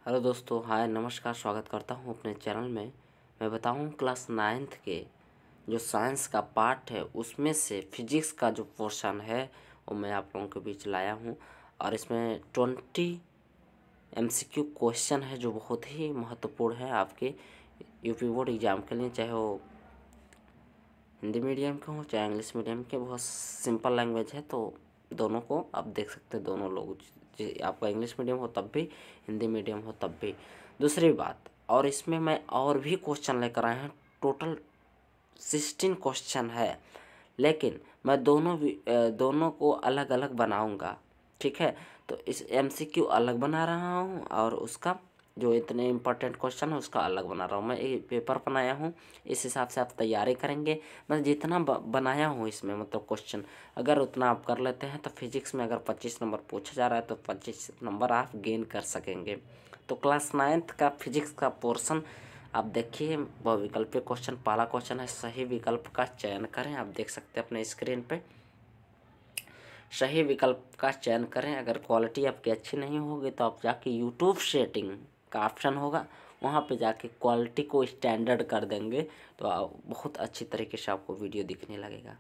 Hello दोस्तों, हाय नमस्कार। स्वागत करता हूँ अपने चैनल में। मैं बताऊँ क्लास 9th के जो साइंस का पार्ट है उसमें से फिजिक्स का जो पोर्शन है वो मैं आप लोगों के बीच लाया हूँ। और इसमें 20 MCQ क्वेश्चन है जो बहुत ही महत्वपूर्ण है आपके यूपी बोर्ड एग्ज़ाम के लिए, चाहे वो हिंदी मीडियम के हो चाहे इंग्लिश मीडियम के। बहुत सिंपल लैंग्वेज है तो दोनों को आप देख सकते हैं। दोनों लोग, आपका इंग्लिश मीडियम हो तब भी, हिंदी मीडियम हो तब भी। दूसरी बात, और इसमें मैं और भी क्वेश्चन लेकर आए हैं। टोटल 16 क्वेश्चन है, लेकिन मैं दोनों को अलग अलग बनाऊंगा, ठीक है। तो इस MCQ अलग बना रहा हूँ और उसका जो इतने इम्पोर्टेंट क्वेश्चन है उसका अलग बना रहा हूँ। मैं एक पेपर बनाया हूँ, इस हिसाब से आप तैयारी करेंगे। मैं जितना बनाया हूँ इसमें मतलब क्वेश्चन, अगर उतना आप कर लेते हैं तो फिजिक्स में अगर 25 नंबर पूछा जा रहा है तो 25 नंबर आप गेन कर सकेंगे। तो क्लास 9th का फिजिक्स का पोर्शन आप देखिए। बहुविकल्पीय क्वेश्चन, पहला क्वेश्चन है सही विकल्प का चयन करें। आप देख सकते हैं अपने स्क्रीन पे, सही विकल्प का चयन करें। अगर क्वालिटी आपकी अच्छी नहीं होगी तो आप जाके यूट्यूब सेटिंग का ऑप्शन होगा, वहाँ पे जाके क्वालिटी को स्टैंडर्ड कर देंगे तो बहुत अच्छी तरीके से आपको वीडियो दिखने लगेगा।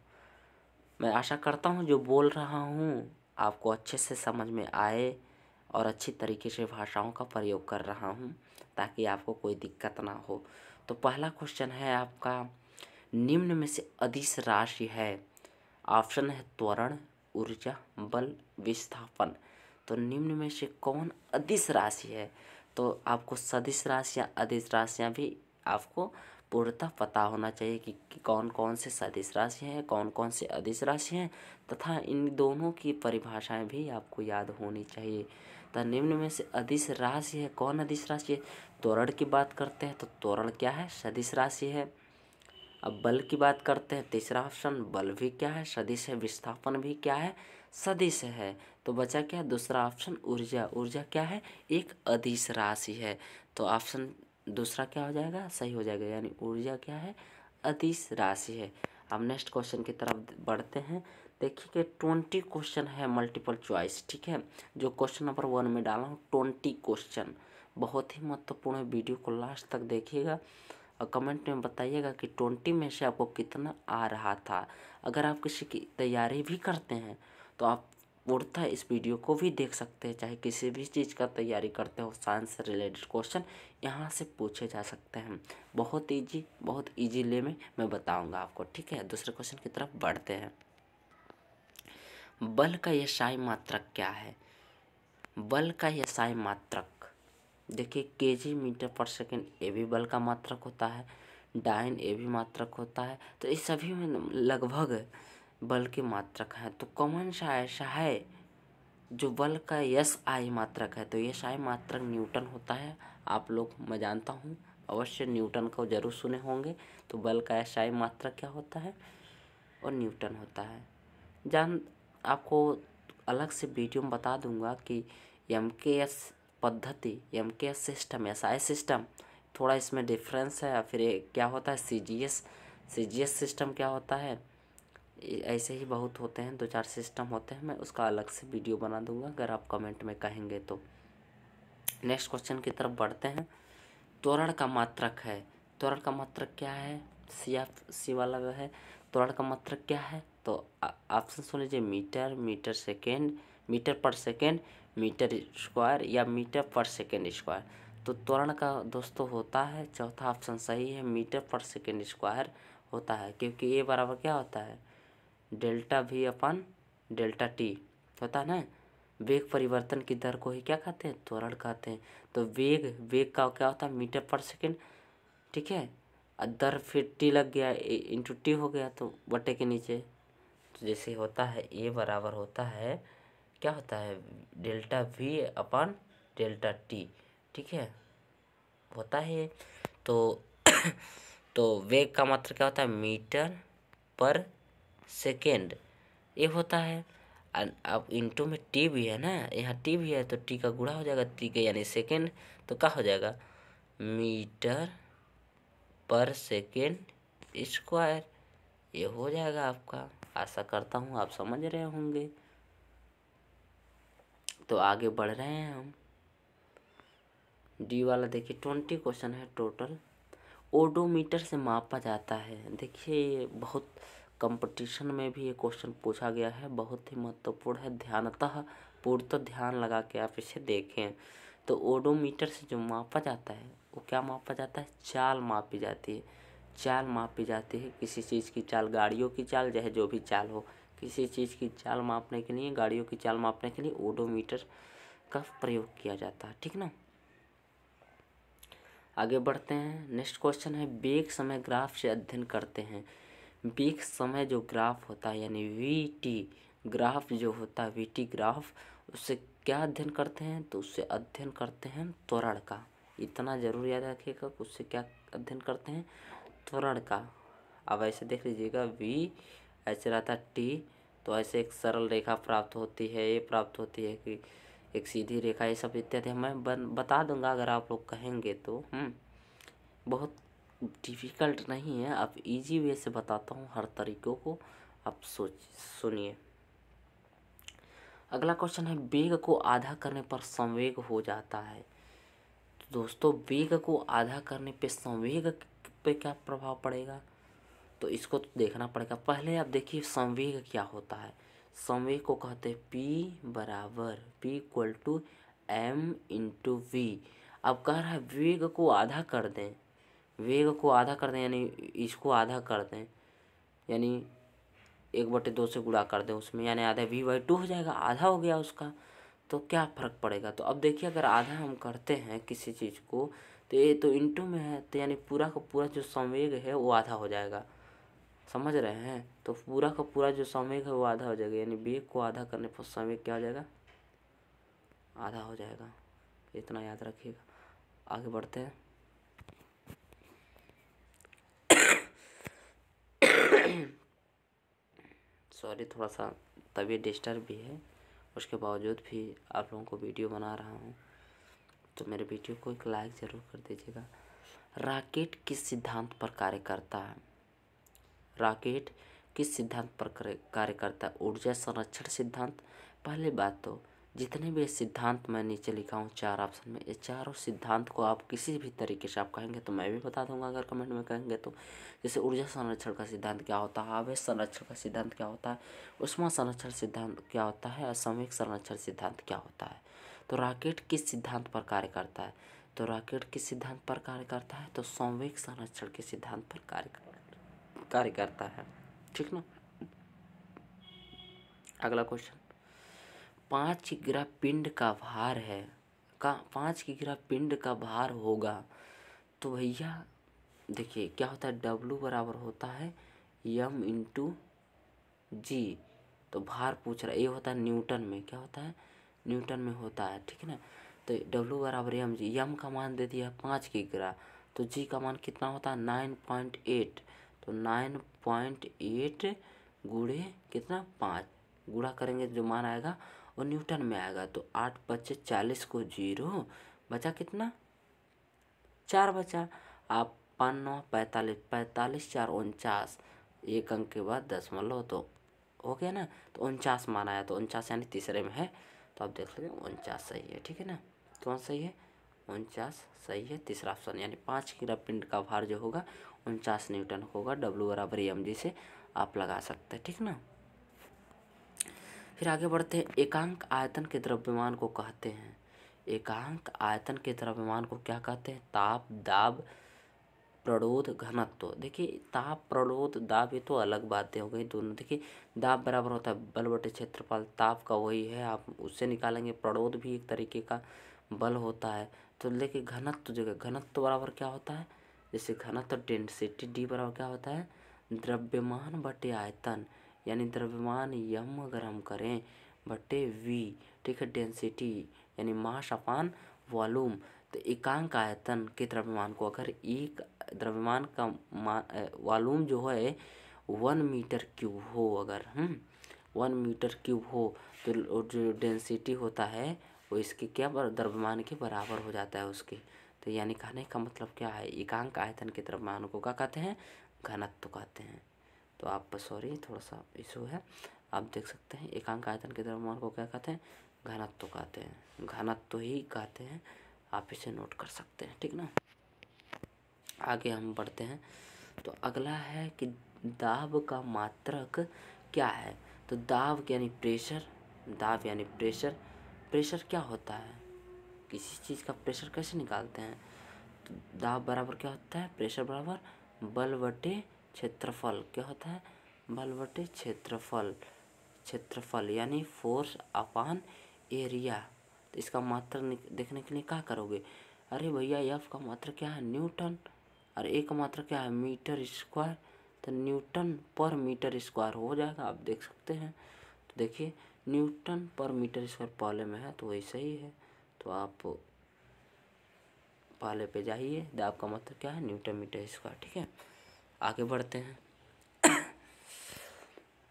मैं आशा करता हूँ जो बोल रहा हूँ आपको अच्छे से समझ में आए और अच्छी तरीके से भाषाओं का प्रयोग कर रहा हूँ ताकि आपको कोई दिक्कत ना हो। तो पहला क्वेश्चन है आपका, निम्न में से अदिश राशि है। ऑप्शन है त्वरण, ऊर्जा, बल, विस्थापन। तो निम्न में से कौन अदिश राशि है? तो आपको सदिश राशियाँ, अदिश राशियाँ भी आपको पूर्णतः पता होना चाहिए कि कौन कौन से सदिश राशि हैं, कौन कौन से अदिश राशि हैं, तथा इन दोनों की परिभाषाएं भी आपको याद होनी चाहिए। तो निम्न में से अदिश राशि है, कौन अदिश राशि है? त्वरण की बात करते हैं तो त्वरण क्या है? सदिश राशि है। अब बल की बात करते हैं, तीसरा ऑप्शन, बल भी क्या है? सदिश है। विस्थापन भी क्या है? सदिश है। तो बचा क्या? दूसरा ऑप्शन, ऊर्जा। ऊर्जा क्या है? एक अदिश राशि है। तो ऑप्शन दूसरा क्या हो जाएगा? सही हो जाएगा, यानी ऊर्जा क्या है? अदिश राशि है। अब नेक्स्ट क्वेश्चन की तरफ बढ़ते हैं। देखिए कि 20 क्वेश्चन है मल्टीपल चॉइस, ठीक है। जो क्वेश्चन नंबर 1 में डाला हूँ 20 क्वेश्चन, बहुत ही महत्वपूर्ण है। वीडियो को लास्ट तक देखिएगा और कमेंट में बताइएगा कि 20 में से आपको कितना आ रहा था। अगर आप किसी की तैयारी भी करते हैं तो आप पूर्णतः इस वीडियो को भी देख सकते हैं। चाहे किसी भी चीज़ का तैयारी करते हो, साइंस से रिलेटेड क्वेश्चन यहाँ से पूछे जा सकते हैं। बहुत ईजी ले में मैं बताऊंगा आपको, ठीक है। दूसरे क्वेश्चन की तरफ बढ़ते हैं। बल का यशाई मात्रक क्या है? बल का यशाई मात्रक देखिए, केजी मीटर पर सेकेंड ये भी बल का मात्रक होता है, डाइन ये भी मात्रक होता है। तो इस सभी में लगभग बल की मात्रक है। तो कौन सा ऐसा है जो बल का SI मात्रक है? तो SI मात्रक न्यूटन होता है। आप लोग, मैं जानता हूँ अवश्य न्यूटन को जरूर सुने होंगे। तो बल का SI मात्रक क्या होता है? और न्यूटन होता है। आपको अलग से वीडियो में बता दूंगा कि MKS पद्धति, MKS सिस्टम, SI सिस्टम, थोड़ा इसमें डिफरेंस है। फिर ये क्या होता है CGS सिस्टम क्या होता है। ऐसे ही बहुत होते हैं, 2-4 सिस्टम होते हैं। मैं उसका अलग से वीडियो बना दूंगा अगर आप कमेंट में कहेंगे तो। नेक्स्ट क्वेश्चन की तरफ बढ़ते हैं। त्वरण का मात्रक है। त्वरण का मात्रक क्या है? सी वाला जो है, त्वरण का मात्रक क्या है? तो ऑप्शन सुन लीजिए, मीटर, मीटर सेकेंड, मीटर पर सेकेंड, मीटर स्क्वायर या मीटर पर सेकेंड स्क्वायर। तो त्वरण का दोस्तों होता है, चौथा ऑप्शन सही है, मीटर पर सेकेंड स्क्वायर होता है। क्योंकि ये बराबर क्या होता है? डेल्टा V अपन डेल्टा T होता है ना। वेग परिवर्तन की दर को ही क्या कहते हैं? त्वरण कहते हैं। तो वेग का क्या होता है? मीटर पर सेकेंड, ठीक है। दर फिर T लग गया, इंटू T हो गया, तो बटे के नीचे तो जैसे होता है A बराबर होता है, क्या होता है? डेल्टा V अपन डेल्टा T, ठीक है, होता है। तो तो वेग का मात्रा क्या होता है? मीटर पर सेकेंड ये होता है। अब इंटू में T भी है ना, यहाँ T भी है तो T का गुणा हो जाएगा, T के यानी सेकेंड, तो क्या हो जाएगा? मीटर पर सेकेंड स्क्वायर, ये हो जाएगा आपका। आशा करता हूँ आप समझ रहे होंगे। तो आगे बढ़ रहे हैं हम। डी वाला देखिए 20 क्वेश्चन है टोटल। ओडोमीटर से मापा जाता है। देखिए ये बहुत कंपटीशन में भी ये क्वेश्चन पूछा गया है, बहुत ही महत्वपूर्ण है। ध्यानतः पूर्णतः ध्यान लगा के आप इसे देखें। तो ओडोमीटर से जो मापा जाता है वो क्या मापा जाता है? चाल मापी जाती है। चाल मापी जाती है किसी चीज़ की चाल, गाड़ियों की चाल, चाहे जो भी चाल हो, किसी चीज़ की चाल मापने के लिए, गाड़ियों की चाल मापने के लिए ओडोमीटर का प्रयोग किया जाता है। ठीक ना। आगे बढ़ते हैं। नेक्स्ट क्वेश्चन है, वेग समय ग्राफ से अध्ययन करते हैं। वेग समय जो ग्राफ होता है यानी वीटी ग्राफ जो होता है, वीटी ग्राफ, उससे क्या अध्ययन करते हैं? तो उससे अध्ययन करते हैं त्वरण का। इतना जरूर याद रखिएगा, उससे क्या अध्ययन करते हैं? त्वरण का। अब ऐसे देख लीजिएगा, वी ऐसे रहता टी, तो ऐसे एक सरल रेखा प्राप्त होती है, ये प्राप्त होती है कि एक सीधी रेखा, ये सब इत्यादि मैं बता दूंगा अगर आप लोग कहेंगे तो। बहुत डिफ़िकल्ट नहीं है, अब इजी वे से बताता हूँ हर तरीक़ों को, आप सुनिए। अगला क्वेश्चन है, वेग को आधा करने पर संवेग हो जाता है। तो दोस्तों वेग को आधा करने पे संवेग पे क्या प्रभाव पड़ेगा? तो इसको तो देखना पड़ेगा। पहले आप देखिए संवेग क्या होता है। संवेग को कहते हैं P equal to M into V. अब कह रहा है वेग को आधा कर दें, वेग को आधा कर दें यानी इसको आधा कर दें, यानी 1/2 से गुणा कर दें उसमें, यानी आधा V/2 हो जाएगा, आधा हो गया उसका। तो क्या फ़र्क पड़ेगा? तो अब देखिए अगर आधा हम करते हैं किसी चीज़ को, तो ये तो इंटू में है, तो यानी पूरा का पूरा जो संवेग है वो आधा हो जाएगा। समझ रहे हैं? तो पूरा का पूरा जो संवेग है वो आधा हो जाएगा, यानी वेग को आधा करने पर संवेग क्या हो जाएगा? आधा हो जाएगा। इतना याद रखिएगा। आगे बढ़ते हैं। सॉरी, थोड़ा सा तबीयत डिस्टर्ब भी है, उसके बावजूद भी आप लोगों को वीडियो बना रहा हूँ, तो मेरे वीडियो को एक लाइक ज़रूर कर दीजिएगा। रॉकेट किस सिद्धांत पर कार्य करता है? रॉकेट किस सिद्धांत पर कार्य करता है? ऊर्जा संरक्षण सिद्धांत। पहले बात तो जितने भी सिद्धांत मैं नीचे लिखा हूँ 4 ऑप्शन में, ये चारों सिद्धांत को आप किसी भी तरीके से आप कहेंगे तो मैं भी बता दूंगा अगर कमेंट में कहेंगे तो। जैसे ऊर्जा संरक्षण का सिद्धांत क्या होता है, आवेश संरक्षण का सिद्धांत क्या होता है, ऊष्मा संरक्षण सिद्धांत क्या होता है, और संवेग संरक्षण सिद्धांत क्या होता है। तो रॉकेट किस सिद्धांत पर कार्य करता है? तो रॉकेट किस सिद्धांत पर कार्य करता है? तो संवेग संरक्षण के सिद्धांत पर कार्य करता है। ठीक ना। अगला क्वेश्चन, 5 किग्रा पिंड का भार है, 5 किग्रा पिंड का भार होगा, तो भैया देखिए क्या होता है, W बराबर होता है M इंटू जी। तो भार पूछ रहा है, ये होता है न्यूटन में, क्या होता है? न्यूटन में होता है। ठीक है ना। तो W बराबर M जी, M का मान दे दिया 5 किग्रा, तो जी का मान कितना होता है? 9.8। तो 9.8 गुणे कितना? 5, गुणा करेंगे जो मान आएगा वो न्यूटन में आएगा। तो 8 बचे 40 को 0, बचा कितना? 4 बचा। आप 5 9 45, 45 4 49, एक अंक के बाद दशमलव, तो हो गया ना। तो 49 मान आया, तो 49 यानी तीसरे में है, तो आप देख लीजिए 49 सही है। ठीक है ना। कौन सही है? 49 सही है, तीसरा ऑप्शन। यानी 5 किग्रा पिंड का भार जो होगा 49 न्यूटन होगा। W बराबर M जी से आप लगा सकते हैं। ठीक ना। फिर आगे बढ़ते हैं। एकांक आयतन के द्रव्यमान को कहते हैं, एकांक आयतन के द्रव्यमान को क्या कहते हैं? ताप, दाब, प्रणोद, घनत्व। देखिए ताप, प्रणोद, दाब ये तो अलग बातें हो गई दोनों। देखिए दाब बराबर होता है बल बटे क्षेत्रफल, ताप का वही है, आप उससे निकालेंगे। प्रणोद भी एक तरीके का बल होता है। तो लेकिन घनत्व जगह, घनत्व बराबर क्या होता है? जैसे घनत्व डेंसिटी डी बराबर क्या होता है? द्रव्यमान बटे आयतन, यानी द्रव्यमान यम अगर हम करें बटे वी। ठीक है। डेंसिटी यानी मास अपान वॉल्यूम। तो एकांक आयतन के द्रव्यमान को अगर एक द्रव्यमान का वॉल्यूम जो है 1 मीटर क्यूब हो, अगर 1 मीटर क्यूब हो, तो जो डेंसिटी होता है वो इसके क्या द्रव्यमान के बराबर हो जाता है उसके। तो यानी कहने का मतलब क्या है, एकांक आयतन के द्रव्यमान को क्या कहते हैं? घनत्व कहते हैं। तो आप सॉरी थोड़ा सा इशू है, आप देख सकते हैं एकांक आयतन के द्रव्यमान को क्या कहते हैं? घनत्व कहते हैं, घनत्व ही कहते हैं। आप इसे नोट कर सकते हैं, ठीक ना। आगे हम बढ़ते हैं। तो अगला है कि दाब का मात्रक क्या है। तो दाब यानी प्रेशर, दाब यानी प्रेशर। प्रेशर क्या होता है, किसी चीज़ का प्रेशर कैसे निकालते हैं। तो दाब बराबर क्या होता है, प्रेशर बराबर बल बटे क्षेत्रफल। क्या होता है, बल बटे क्षेत्रफल। क्षेत्रफल यानी फोर्स अपान एरिया। तो इसका मात्रक देखने के लिए क्या करोगे, अरे भैया एफ का मात्रक क्या है, न्यूटन, और ए का मात्रक क्या है, मीटर स्क्वायर। तो न्यूटन पर मीटर स्क्वायर हो जाएगा, आप देख सकते हैं। तो देखिए न्यूटन पर मीटर स्क्वायर पहले में है तो वही सही है। तो आप पहले पे जाइए, दाब का मात्रक क्या है, न्यूटन मीटर स्क्वायर, ठीक है। आगे बढ़ते हैं।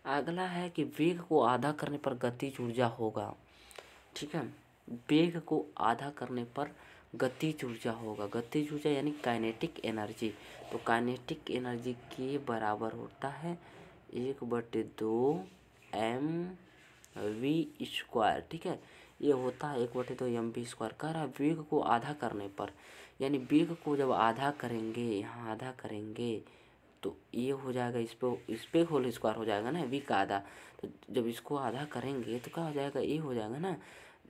अगला है कि वेग को आधा करने पर गतिज ऊर्जा होगा, ठीक है। वेग को आधा करने पर गतिज ऊर्जा होगा। गतिज ऊर्जा यानी काइनेटिक एनर्जी। तो काइनेटिक एनर्जी के बराबर होता है 1/2 mv², ठीक है। ये होता है 1/2 mv²। कह रहा है वेग को आधा करने पर, यानी वेग को जब आधा करेंगे, यहाँ आधा करेंगे तो ये हो जाएगा, इस पे होल स्क्वायर हो जाएगा ना, वी का आधा। तो जब इसको आधा करेंगे तो क्या हो जाएगा, ये हो जाएगा ना,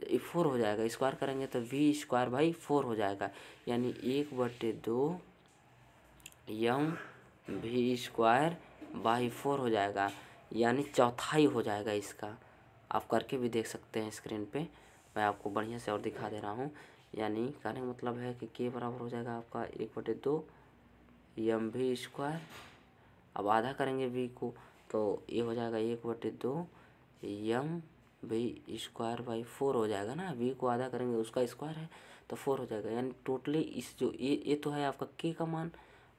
4 हो जाएगा। स्क्वायर करेंगे तो v²/4 हो जाएगा, यानी 1/2 mv²/4 हो जाएगा, यानी चौथाई हो जाएगा इसका। आप करके भी देख सकते हैं स्क्रीन पे, मैं आपको बढ़िया से और दिखा दे रहा हूँ। यानी कहने का मतलब है कि के बराबर हो जाएगा आपका 1/2 mv²। अब आधा करेंगे v को तो ये हो जाएगा 1/2 mv²/4 हो जाएगा ना। v को आधा करेंगे उसका स्क्वायर है तो 4 हो जाएगा, यानी टोटली इस जो ये तो है आपका k का मान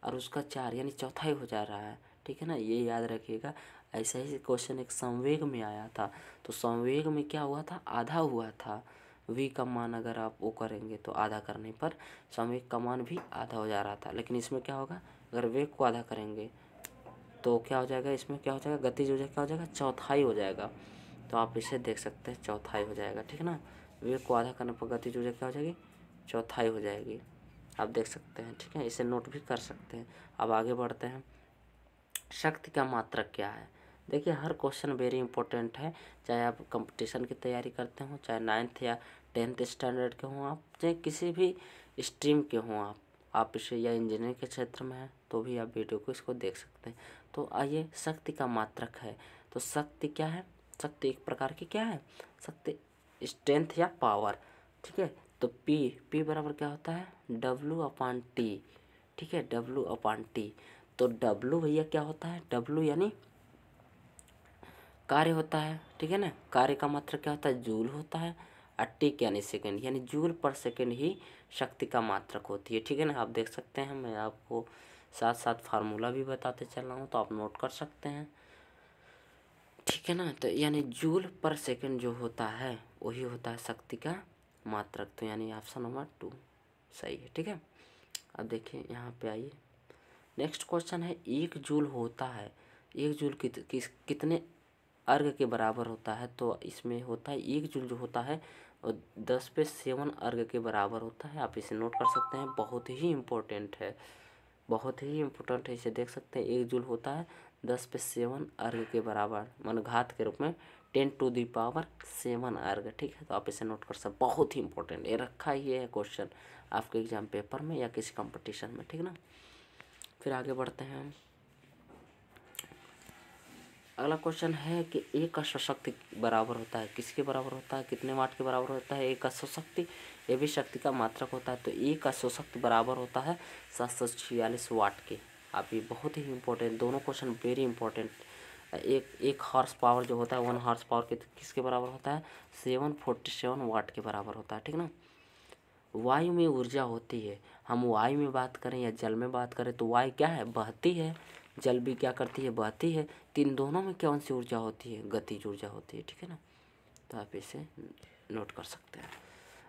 और उसका 4, यानी चौथाई हो जा रहा है, ठीक है ना। ये याद रखिएगा। ऐसा ही क्वेश्चन एक संवेग में आया था, तो संवेग में क्या हुआ था, आधा हुआ था। v का मान अगर आप वो करेंगे तो आधा करने पर संवेग का मान भी आधा हो जा रहा था, लेकिन इसमें क्या होगा, अगर वेग को आधा करेंगे तो क्या हो जाएगा, इसमें क्या हो जाएगा, गतिज ऊर्जा क्या हो जाएगा, चौथाई हो जाएगा। तो आप इसे देख सकते हैं, चौथाई हो जाएगा, ठीक है ना। वेग को आधा करने पर गतिज ऊर्जा क्या हो जाएगी, चौथाई हो जाएगी, आप देख सकते हैं, ठीक है। इसे नोट भी कर सकते हैं। अब आगे बढ़ते हैं। शक्ति का मात्रक क्या है। देखिए हर क्वेश्चन वेरी इंपॉर्टेंट है, चाहे आप कंपटीशन की तैयारी करते हो, चाहे 9th या 10th स्टैंडर्ड के हों आप, चाहे किसी भी स्ट्रीम के हों आप इसे, या इंजीनियरिंग के क्षेत्र में है तो भी आप वीडियो को इसको देख सकते हैं। तो आइए, शक्ति का मात्रक है। तो शक्ति क्या है, शक्ति एक प्रकार की क्या है, शक्ति स्ट्रेंथ या पावर, ठीक है। तो पी बराबर क्या होता है, W/T, ठीक है, W/T। तो W भैया क्या होता है, W यानी कार्य होता है, ठीक है ना। कार्य का मात्रक क्या होता है, जूल होता है, और टी यानी सेकंड, यानी जूल पर सेकंड ही शक्ति का मात्रक होती है, ठीक है ना। आप देख सकते हैं, मैं आपको साथ साथ फार्मूला भी बताते चल रहा हूँ, तो आप नोट कर सकते हैं, ठीक है ना। तो यानी जूल पर सेकंड जो होता है वही होता है शक्ति का मात्रक। तो यानी ऑप्शन नंबर 2 सही है, ठीक है। अब देखिए यहाँ पे आइए, नेक्स्ट क्वेश्चन है, 1 जूल होता है, 1 जूल कितने अर्घ के बराबर होता है। तो इसमें होता है 1 जूल जो होता है वो 10⁷ अर्घ के बराबर होता है। आप इसे नोट कर सकते हैं, बहुत ही इम्पोर्टेंट है, बहुत ही इम्पोर्टेंट है। इसे देख सकते हैं, 1 जूल होता है 10⁷ अर्घ के बराबर, मान घात के रूप में 10⁷ अर्घ, ठीक है। तो आप इसे नोट कर सकते, बहुत ही इंपॉर्टेंट, ये रखा ही है क्वेश्चन आपके एग्जाम पेपर में या किसी कंपटीशन में, ठीक ना। फिर आगे बढ़ते हैं हम। अगला क्वेश्चन है कि एक का सशक्ति बराबर होता है, किसके बराबर होता है, कितने वाट के बराबर होता है। एक का सशक्ति, ये भी शक्ति का मात्रक होता है। तो एक का सशक्ति बराबर होता है 746 वाट के। आप ये बहुत ही इंपॉर्टेंट, दोनों क्वेश्चन वेरी इंपॉर्टेंट। एक हॉर्स पावर जो होता है 1 हॉर्स पावर के किसके बराबर होता है, 747 वाट के बराबर होता है, ठीक ना। वायु में ऊर्जा होती है, हम वायु में बात करें या जल में बात करें, तो वायु क्या है, बहती है, जल भी क्या करती है, बहती है। तीन दोनों में कौन सी ऊर्जा होती है, गतिज ऊर्जा होती है, ठीक है ना। तो आप इसे नोट कर सकते हैं।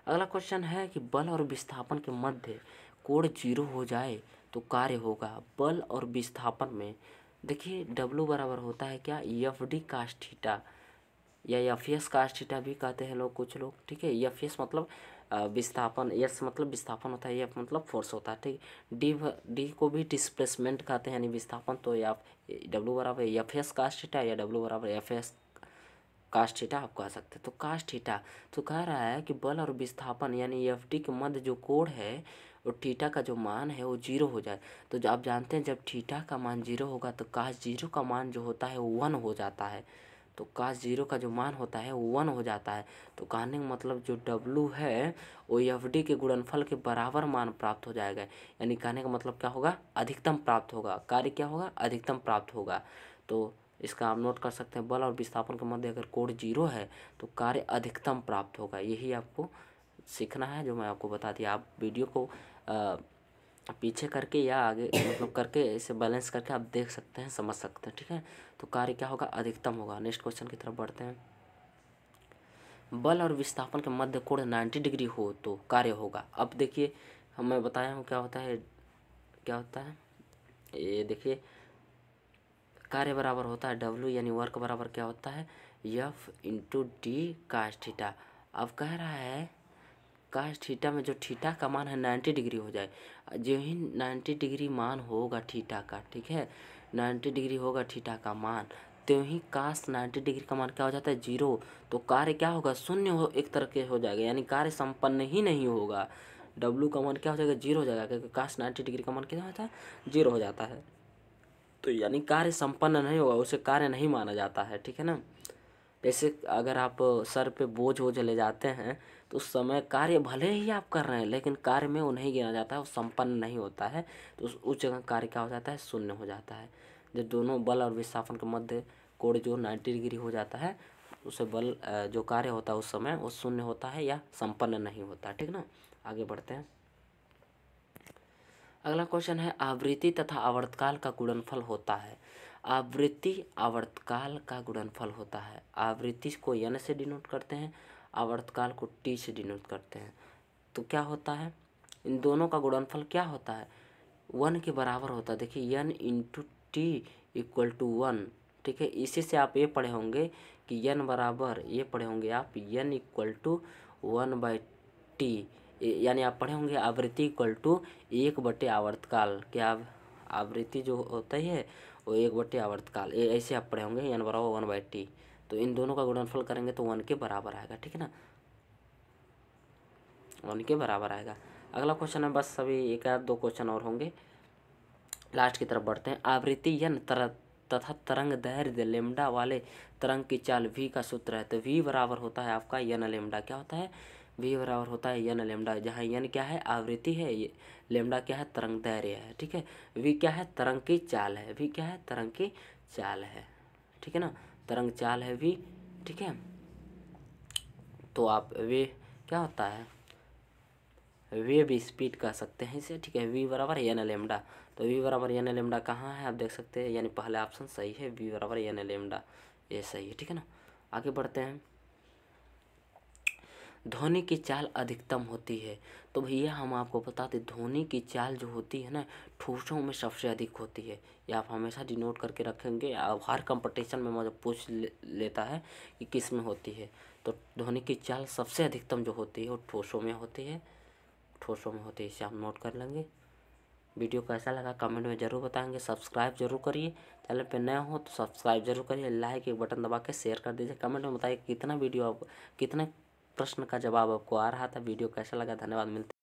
अगला क्वेश्चन है कि बल और विस्थापन के मध्य कोण 0 हो जाए तो कार्य होगा। बल और विस्थापन में देखिए W बराबर होता है क्या, FD cos थीटा, या एफ एस कास्ट थीटा भी कहते हैं लोग, कुछ लोग, ठीक है। एफ एस मतलब विस्थापन, एस मतलब विस्थापन होता है, एफ मतलब फोर्स होता है, ठीक। डी को भी डिस्प्लेसमेंट कहते हैं यानी विस्थापन। तो या डब्ल्यू बराबर एफ एस कास्ट थीटा या डब्ल्यू बराबर एफ एस कास्ट थीटा आप कह सकते हैं। तो कास्ट थीटा तो कह रहा है कि बल और विस्थापन यानी एफ डी के मध्य जो कोण है और थीटा का जो मान है वो जीरो हो जाए। तो जो आप जानते हैं जब थीटा का मान जीरो होगा तो कास्ट जीरो का मान जो होता है वो 1 हो जाता है। तो कास्ट जीरो का जो मान होता है वो 1 हो जाता है। तो कहने का मतलब जो डब्लू है वो एफ डी के गुणनफल के बराबर मान प्राप्त हो जाएगा। यानी कहने का मतलब क्या होगा, अधिकतम प्राप्त होगा, कार्य क्या होगा, अधिकतम प्राप्त होगा। तो इसका आप नोट कर सकते हैं, बल और विस्थापन के मध्य अगर कोण जीरो है तो कार्य अधिकतम प्राप्त होगा। यही आपको सीखना है जो मैं आपको बता दिया। आप वीडियो को पीछे करके या आगे मतलब करके इसे बैलेंस करके आप देख सकते हैं, समझ सकते हैं, ठीक है। तो कार्य क्या होगा, अधिकतम होगा। नेक्स्ट क्वेश्चन की तरफ बढ़ते हैं। बल और विस्थापन के मध्य कोण 90 डिग्री हो तो कार्य होगा। अब देखिए मैं बताया हूँ क्या होता है, क्या होता है ये देखिए, कार्य बराबर होता है डब्ल्यू यानी वर्क बराबर क्या होता है F into D cast theta. अब कह रहा है कास्ट थीटा में जो थीटा का मान है 90 डिग्री हो जाए। जो ही 90 डिग्री मान होगा थीटा का, ठीक है, 90 डिग्री होगा थीटा का मान, तो ही कास्ट 90 डिग्री का मान क्या हो जाता है, जीरो। तो कार्य क्या होगा, शून्य हो एक तरह के हो जाएगा, यानी कार्य संपन्न ही नहीं होगा। डब्ल्यू का मान क्या हो जाएगा, जीरो हो जाएगा, क्योंकि कास्ट 90 डिग्री का मान क्या होता है, जीरो हो जाता है। तो यानी कार्य संपन्न नहीं होगा, उसे कार्य नहीं माना जाता है, ठीक है ना। जैसे अगर आप सर पे बोझ वोझ ले जाते हैं तो उस समय कार्य भले ही आप कर रहे हैं लेकिन कार्य में वो नहीं गिना जाता है, वो संपन्न नहीं होता है। तो उस जगह कार्य क्या हो जाता है, शून्य हो जाता है। जब दोनों बल और विस्थापन के मध्य कोण जो 90 डिग्री हो जाता है उसे बल जो कार्य होता है उस समय वो शून्य होता है या संपन्न नहीं होता, ठीक ना। आगे बढ़ते हैं। अगला क्वेश्चन है, आवृत्ति तथा आवर्तकाल का गुणनफल होता है। आवृत्ति आवर्तकाल का गुणनफल होता है। आवृत्ति को n से डिनोट करते हैं, आवर्तकाल को t से डिनोट करते हैं। तो क्या होता है, इन दोनों का गुणनफल क्या होता है, 1 के बराबर होता है। देखिए n into T equal to 1, ठीक है। इसी से आप ये पढ़े होंगे कि n बराबर, ये पढ़े होंगे आप n इक्वल टू 1/t, यानी आप पढ़े होंगे आवृत्ति इक्वल टू 1/, आवर्तकाल क्या, आवृत्ति जो होता है वो 1/, आवर्तकाल, ये ऐसे आप पढ़े होंगे, n बराबर 1/t। तो इन दोनों का गुणनफल करेंगे तो 1 के बराबर आएगा, ठीक है ना, 1 के बराबर आएगा। अगला क्वेश्चन है, बस अभी एक आध दो क्वेश्चन और होंगे, लास्ट की तरफ बढ़ते हैं। आवृत्ति n तथा तरंग दैर्ध्य लेमडा वाले तरंग की चाल v का सूत्र है। तो v बराबर होता है आपका n लेमडा, क्या होता है, v बराबर होता है n लेमडा, जहाँ n क्या है, आवृत्ति है, ये लेमडा क्या है, तरंग दैर्ध्य है, ठीक है। v क्या है, तरंग की चाल है, v क्या है, तरंग की चाल है, ठीक है ना, तरंग चाल है v, ठीक है। तो आप वे क्या होता है, वेव स्पीड कह सकते हैं इसे, ठीक है। v बराबर n लेमडा, तो v बराबर n लेमडा कहाँ है आप देख सकते हैं, यानी पहला ऑप्शन सही है, v बराबर n लेमडा, ये सही है, ठीक है ना। आगे बढ़ते हैं। ध्वनि की चाल अधिकतम होती है। तो भैया हम आपको बताते, ध्वनि की चाल जो होती है ना ठोसों में सबसे अधिक होती है। ये आप हमेशा डिनोट करके रखेंगे, अब हर कंपटीशन में मुझे पूछ लेता है कि किस में होती है। तो ध्वनि की चाल सबसे अधिकतम जो होती है वो ठोसों में होती है, ठोसों में होती है, इसे आप नोट कर लेंगे। वीडियो कैसा लगा कमेंट में ज़रूर बताएंगे, सब्सक्राइब जरूर करिए, चैनल पे नया हो तो सब्सक्राइब जरूर करिए, लाइक एक बटन दबा के शेयर कर दीजिए। कमेंट में बताइए कितना वीडियो आप, कितने प्रश्न का जवाब आपको आ रहा था, वीडियो कैसा लगा। धन्यवाद, मिलते